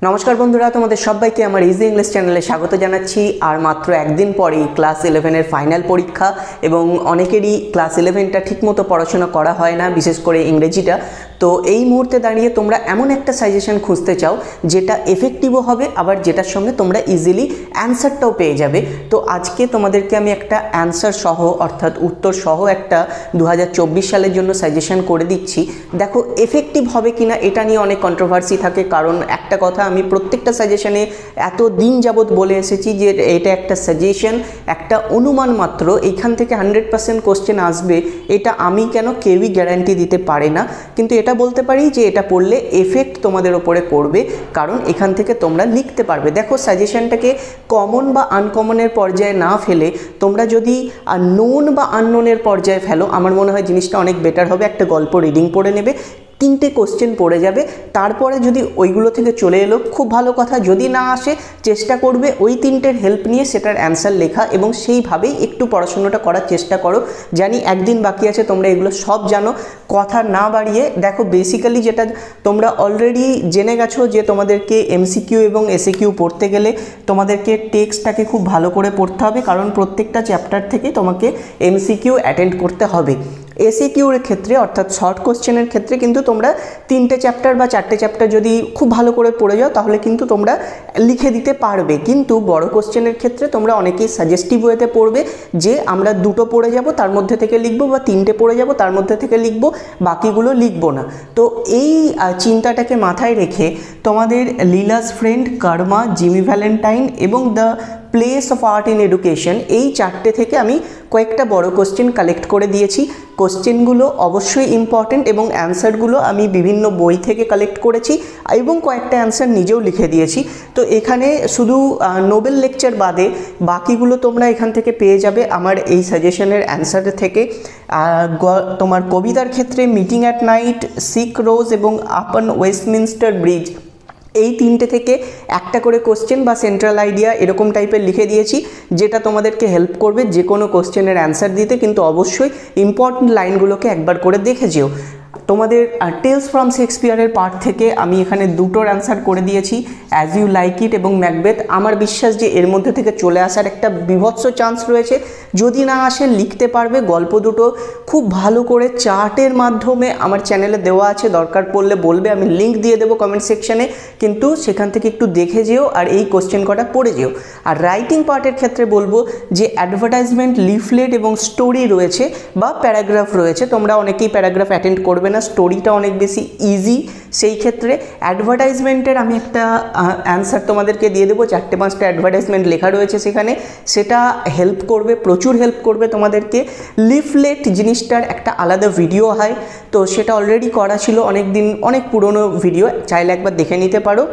নমস্কার বন্ধুরা, তোমাদের সবাইকে আমার ইজি ইংলিশ চ্যানেলে স্বাগত জানাচ্ছি। আর মাত্র একদিন পরেই ক্লাস 11-এর ফাইনাল পরীক্ষা এবং অনেকেরই ক্লাস 11টা ঠিকমতো পড়াশোনা করা হয় না, বিশেষ করে ইংরেজিটা। তো এই মুহূর্তে দাঁড়িয়ে তোমরা এমন একটা সাজেশন খুঁজতে চাও যেটা এফেক্টিভও হবে, আবার যেটার সঙ্গে তোমরা ইজিলি অ্যান্সারটাও পেয়ে যাবে। তো আজকে তোমাদেরকে আমি একটা অ্যান্সার সহ অর্থাৎ উত্তর সহ একটা 2024 সালের জন্য সাজেশন করে দিচ্ছি। দেখো এফেক্টিভ হবে কিনা এটা নিয়ে অনেক কন্ট্রোভার্সি থাকে, কারণ একটা কথা আমি প্রত্যেকটা সাজেশনে এত দিন যাবৎ বলে এসেছি যে এটা একটা সাজেশন, একটা অনুমান মাত্র। এইখান থেকে 100% কোশ্চেন আসবে এটা আমি কেন কেউই গ্যারান্টি দিতে পারে না, কিন্তু এটা বলতে পারি যে এটা পড়লে এফেক্ট তোমাদের ওপরে করবে, কারণ এখান থেকে তোমরা লিখতে পারবে। দেখো সাজেশনটাকে কমন বা আনকমনের পর্যায়ে না ফেলে তোমরা যদি নোন বা আননোনের পর্যায়ে ফেলো, আমার মনে হয় জিনিসটা অনেক বেটার হবে। একটা গল্প রিডিং পড়ে নেবে, 3টে কোশ্চেন পড়ে যাবে, তারপরে যদি ওইগুলো থেকে চলে এলো খুব ভালো কথা, যদি না আসে চেষ্টা করবে ওই 3টের হেল্প নিয়ে সেটার অ্যান্সার লেখা এবং সেইভাবেই একটু পড়াশোনাটা করার চেষ্টা করো। জানি একদিন বাকি আছে, তোমরা এগুলো সব জানো। কথা না বাড়িয়ে দেখো, বেসিক্যালি যেটা তোমরা অলরেডি জেনে গেছো যে তোমাদেরকে এমসিকিউ এবং এসএকিউ পড়তে গেলে তোমাদেরকে টেক্সটটাকে খুব ভালো করে পড়তে হবে, কারণ প্রত্যেকটা চ্যাপ্টার থেকে তোমাকে এমসিকিউ অ্যাটেন্ড করতে হবে। এসএকিউর ক্ষেত্রে অর্থাৎ শর্ট কোশ্চেনের ক্ষেত্রে কিন্তু তোমরা 3টে চ্যাপ্টার বা 4টে চ্যাপ্টার যদি খুব ভালো করে পড়ে যাও তাহলে কিন্তু তোমরা লিখে দিতে পারবে। কিন্তু বড় কোশ্চেনের ক্ষেত্রে তোমরা অনেকেই সাজেস্টিভ ওয়েতে পড়বে যে আমরা 2টো পড়ে যাব তার মধ্যে থেকে লিখবো, বা 3টে পড়ে যাব তার মধ্যে থেকে লিখবো, বাকিগুলো লিখবো না। তো এই চিন্তাটাকে মাথায় রেখে তোমাদের লীলাস ফ্রেন্ড, কর্মা, জিমি ভ্যালেন্টাইন এবং the place of art in education, এই 4টে থেকে আমি কয়েকটা বড় কোশ্চেন কালেক্ট করে দিয়েছি। কোশ্চেনগুলো অবশ্যই ইম্পর্টেন্ট এবং অ্যান্সারগুলো আমি বিভিন্ন বই থেকে কালেক্ট করেছি এবং কয়েকটা অ্যান্সার নিজেও লিখে দিয়েছি। তো এখানে শুধু নোবেল লেকচার বাদে বাকিগুলো তোমরা এখান থেকে পেয়ে যাবে আমার এই সাজেশনের অ্যান্সার থেকে। তোমার কবিতার ক্ষেত্রে মিটিং অ্যাট নাইট, সিক রোজ এবং আপন ওয়েস্টমিনস্টার ব্রিজ, এই 3টে থেকে একটা করে কোশ্চেন বা সেন্ট্রাল আইডিয়া এরকম টাইপের লিখে দিয়েছি, যেটা তোমাদেরকে হেল্প করবে যে কোনো কোশ্চেনের অ্যান্সার দিতে। কিন্তু অবশ্যই ইম্পর্টেন্ট লাইনগুলোকে একবার করে দেখে যেও। তোমাদের টেলস ফ্রম শেক্সপিয়ারের পার্ট থেকে আমি এখানে 2টোর অ্যান্সার করে দিয়েছি, অ্যাজ ইউ লাইক ইট এবং ম্যাকবেথ। আমার বিশ্বাস যে এর মধ্যে থেকে চলে আসার একটা বিভৎস চান্স রয়েছে। যদি না আসে লিখতে পারবে। গল্প দুটো খুব ভালো করে চার্টের মাধ্যমে আমার চ্যানেলে দেওয়া আছে, দরকার পড়লে বলবে, আমি লিঙ্ক দিয়ে দেবো কমেন্ট সেকশনে, কিন্তু সেখান থেকে একটু দেখে যেও আর এই কোশ্চেন কটা পড়ে যেও। আর রাইটিং পার্টের ক্ষেত্রে বলবো যে অ্যাডভার্টাইজমেন্ট, লিফলেট এবং স্টোরি রয়েছে বা প্যারাগ্রাফ রয়েছে। তোমরা অনেকেই প্যারাগ্রাফ অ্যাটেন্ড করবে না, স্টোরিটা অনেক বেশি ইজি। সেই ক্ষেত্রে অ্যাডভার্টাইজমেন্টের আমি একটা অ্যান্সার তোমাদেরকে দিয়ে দেবো, 4টে-5টা অ্যাডভার্টাইজমেন্ট লেখা রয়েছে সেখানে, সেটা হেল্প করবে, প্রচুর হেল্প করবে তোমাদেরকে। লিফলেট জিনিসটার একটা আলাদা ভিডিও হয়, তো সেটা অলরেডি করা ছিল অনেক দিন, অনেক পুরনো ভিডিও, চাইলে একবার দেখে নিতে পারো।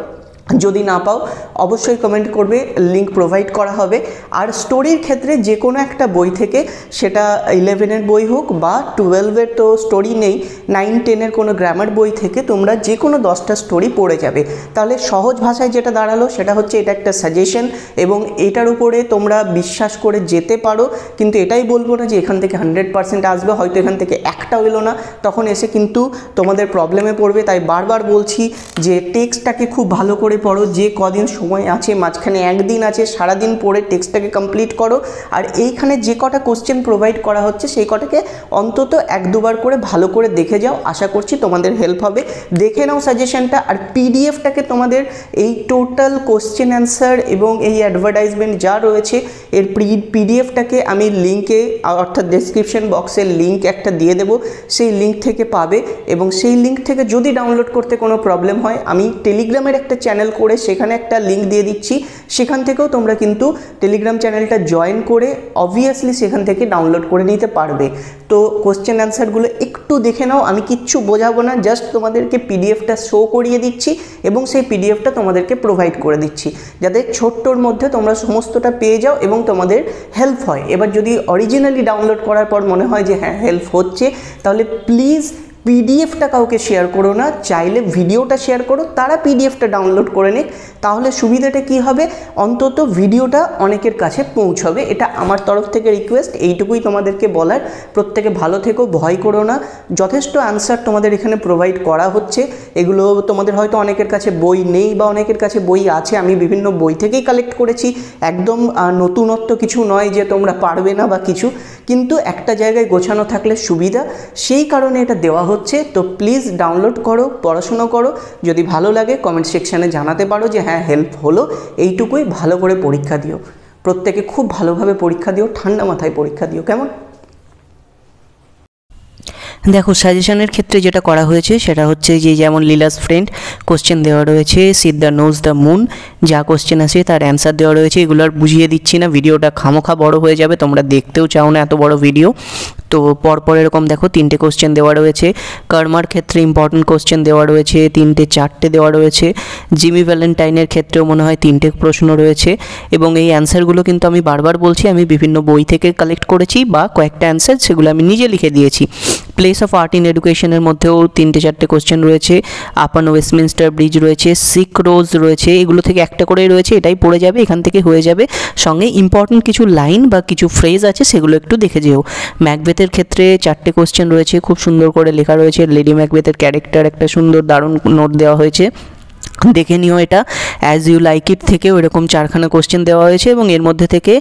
যদি না পাও অবশ্যই কমেন্ট করবে, লিঙ্ক প্রোভাইড করা হবে। আর স্টোরির ক্ষেত্রে যে কোনো একটা বই থেকে, সেটা 11-এর বই হোক বা 12-এর তো স্টোরি নেই, 9-10-এর কোনো গ্রামার বই থেকে তোমরা যে কোনো 10টা স্টোরি পড়ে যাবে। তাহলে সহজ ভাষায় যেটা দাঁড়ালো সেটা হচ্ছে এটা একটা সাজেশন এবং এটার উপরে তোমরা বিশ্বাস করে যেতে পারো। কিন্তু এটাই বলবো না যে এখান থেকে 100% আসবে, হয়তো এখান থেকে একটাও এলো না, তখন এসে কিন্তু তোমাদের প্রবলেমে পড়বে। তাই বারবার বলছি যে টেক্সটটাকে খুব ভালো করে পড়ো, যে কদিন সময় আছে, মাঝখানে একদিন আছে, সারাদিন পড়ে টেক্সটটাকে কমপ্লিট করো। আর এইখানে যে কটা কোশ্চেন প্রোভাইড করা হচ্ছে সেই কটাকে অন্তত 1-2বার করে ভালো করে দেখে যাও, আশা করছি তোমাদের হেল্প হবে। দেখে নাও সাজেশনটা, আর পিডিএফটাকে তোমাদের এই টোটাল কোশ্চেন অ্যান্সার এবং এই অ্যাডভার্টাইজমেন্ট যা রয়েছে এর পিডিএফটাকে আমি লিঙ্কে অর্থাৎ ডেসক্রিপশন বক্সের লিঙ্ক একটা দিয়ে দেবো, সেই লিঙ্ক থেকে পাবে। এবং সেই লিঙ্ক থেকে যদি ডাউনলোড করতে কোনো প্রবলেম হয়, আমি টেলিগ্রামের একটা চ্যানেল করে সেখানে একটা লিঙ্ক দিয়ে দিচ্ছি, সেখান থেকেও তোমরা কিন্তু টেলিগ্রাম চ্যানেলটা জয়েন করে অবভিয়াসলি সেখান থেকে ডাউনলোড করে নিতে পারবে। তো কোশ্চেন অ্যান্সারগুলো একটু দেখে নাও, আমি কিচ্ছু বোঝাবো না, জাস্ট তোমাদেরকে পিডিএফটা শো করিয়ে দিচ্ছি এবং সেই পিডিএফটা তোমাদেরকে প্রোভাইড করে দিচ্ছি, যাতে ছোট্টর মধ্যে তোমরা সমস্তটা পেয়ে যাও এবং তোমাদের হেল্প হয়। এবার যদি অরিজিনালি ডাউনলোড করার পর মনে হয় যে হ্যাঁ হেল্প হচ্ছে, তাহলে প্লিজ পিডিএফটা কাউকে শেয়ার করো না, চাইলে ভিডিওটা শেয়ার করো, তারা পিডিএফটা ডাউনলোড করে নিক। তাহলে সুবিধাটা কি হবে, অন্তত ভিডিওটা অনেকের কাছে পৌঁছবে। এটা আমার তরফ থেকে রিকোয়েস্ট, এইটুকুই তোমাদেরকে বলার। প্রত্যেকে ভালো থেকো, ভয় করো না, যথেষ্ট অ্যান্সার তোমাদের এখানে প্রোভাইড করা হচ্ছে। এগুলো তোমাদের হয়তো অনেকের কাছে বই নেই বা অনেকের কাছে বই আছে, আমি বিভিন্ন বই থেকেই কালেক্ট করেছি। একদম নতুনত্ব কিছু নয় যে তোমরা পারবে না বা কিছু, কিন্তু একটা জায়গায় গোছানো থাকলে সুবিধা, সেই কারণে এটা দেওয়া হচ্ছে। তো প্লিজ ডাউনলোড করো, পড়াশুনো করো, যদি ভালো লাগে কমেন্ট সেকশানে জানাতে পারো যে হ্যাঁ হেল্প হলো। এইটুকুই, ভালো করে পরীক্ষা দিও, প্রত্যেকে খুব ভালোভাবে পরীক্ষা দিও, ঠান্ডা মাথায় পরীক্ষা দিও, কেমন? দেখো সাজেশনের ক্ষেত্রে যেটা করা হয়েছে সেটা হচ্ছে যে যেমন লীলাস ফ্রেন্ড কোশ্চেন দেওয়া রয়েছে, সিদ্ধার নোজ দ্য মুন, যা কোশ্চেন আছে তার অ্যান্সার দেওয়া রয়েছে। এগুলো আর বুঝিয়ে দিচ্ছি না, ভিডিওটা খামোখা বড় হয়ে যাবে, তোমরা দেখতেও চাও না এত বড় ভিডিও। তো পরপর এরকম দেখো 3টে কোশ্চেন দেওয়া রয়েছে। কর্মার ক্ষেত্রে ইম্পর্টেন্ট কোশ্চেন দেওয়া রয়েছে 3টে 4টে দেওয়া রয়েছে। জিমি ভ্যালেন্টাইনের ক্ষেত্রেও মনে হয় 3টে প্রশ্ন রয়েছে। এবং এই অ্যান্সারগুলো কিন্তু আমি বারবার বলছি, আমি বিভিন্ন বই থেকে কালেক্ট করেছি বা কয়েকটা অ্যান্সার সেগুলো আমি নিজে লিখে দিয়েছি। প্লেস অফ আর্ট ইন এডুকেশনের মধ্যেও 3টে 4টে কোশ্চেন রয়েছে। আপার ওয়েস্টমিনস্টার ব্রিজ রয়েছে, সিক রোজ রয়েছে, এগুলো থেকে একটা করেই রয়েছে, এটাই পড়ে যাবে, এখান থেকে হয়ে যাবে। সঙ্গে ইম্পর্টেন্ট কিছু লাইন বা কিছু ফ্রেজ আছে সেগুলো একটু দেখে যেও। ম্যাকবেথের ক্ষেত্রে 4টে কোশ্চেন রয়েছে, খুব সুন্দর করে লেখা রয়েছে। লেডি ম্যাকবেথের ক্যারেক্টার একটা সুন্দর দারুণ নোট দেওয়া হয়েছে, দেখে নিও। এটা অ্যাজ ইউ লাইক ইট থেকেও এরকম 4খানা কোশ্চেন দেওয়া হয়েছে এবং এর মধ্যে থেকে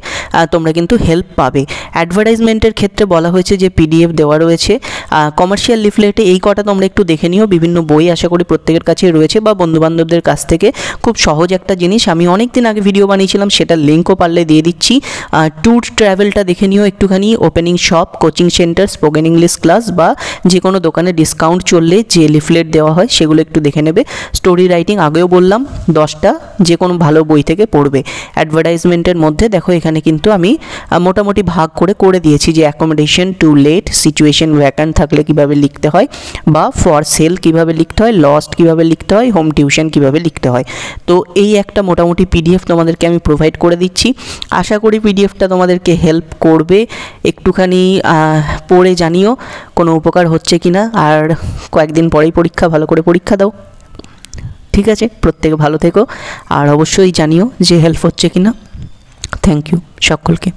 তোমরা কিন্তু হেল্প পাবে। অ্যাডভার্টাইজমেন্টের ক্ষেত্রে বলা হয়েছে যে পিডিএফ দেওয়া রয়েছে। কমার্শিয়াল লিফলেটে এই কটা তোমরা একটু দেখে নিও, বিভিন্ন বই আশা করি প্রত্যেকের কাছে রয়েছে বা বন্ধুবান্ধবদের কাছ থেকে। খুব সহজ একটা জিনিস, আমি অনেক দিন আগে ভিডিও বানিয়েছিলাম, সেটার লিঙ্কও পারলে দিয়ে দিচ্ছি। ট্যুর ট্রাভেলটা দেখে নিও একটুখানি। Opening shop, coaching centre, spoken English class বা যে কোনো দোকানে ডিসকাউন্ট চললে যে লিফলেট দেওয়া হয় সেগুলো একটু দেখে নেবে। স্টোরি রাইটিং আগেও বললাম 10টা যে কোনো ভালো বই থেকে পড়বে। অ্যাডভার্টাইজমেন্টের মধ্যে দেখো এখানে কিন্তু আমি মোটামুটি ভাগ করে দিয়েছি যে accommodation, to let, situation vacant থাকলে কিভাবে লিখতে হয়, বা ফর সেল কিভাবে লিখতে হয়, লস্ট কিভাবে লিখতে হয়, হোম টিউশন কিভাবে লিখতে হয়। তো এই একটা মোটামুটি পিডিএফ তোমাদেরকে আমি প্রোভাইড করে দিচ্ছি। আশা করি পিডিএফটা তোমাদেরকে হেল্প করবে। একটুখানি পড়ে জানিও কোনো উপকার হচ্ছে কিনা, আর কয়েকদিন পরেই পরীক্ষা, ভালো করে পরীক্ষা দাও। ঠিক আছে, প্রত্যেকে ভালো থেকো, আর অবশ্যই জানিও যে হেল্প হচ্ছে কিনা। থ্যাংক ইউ সকলকে।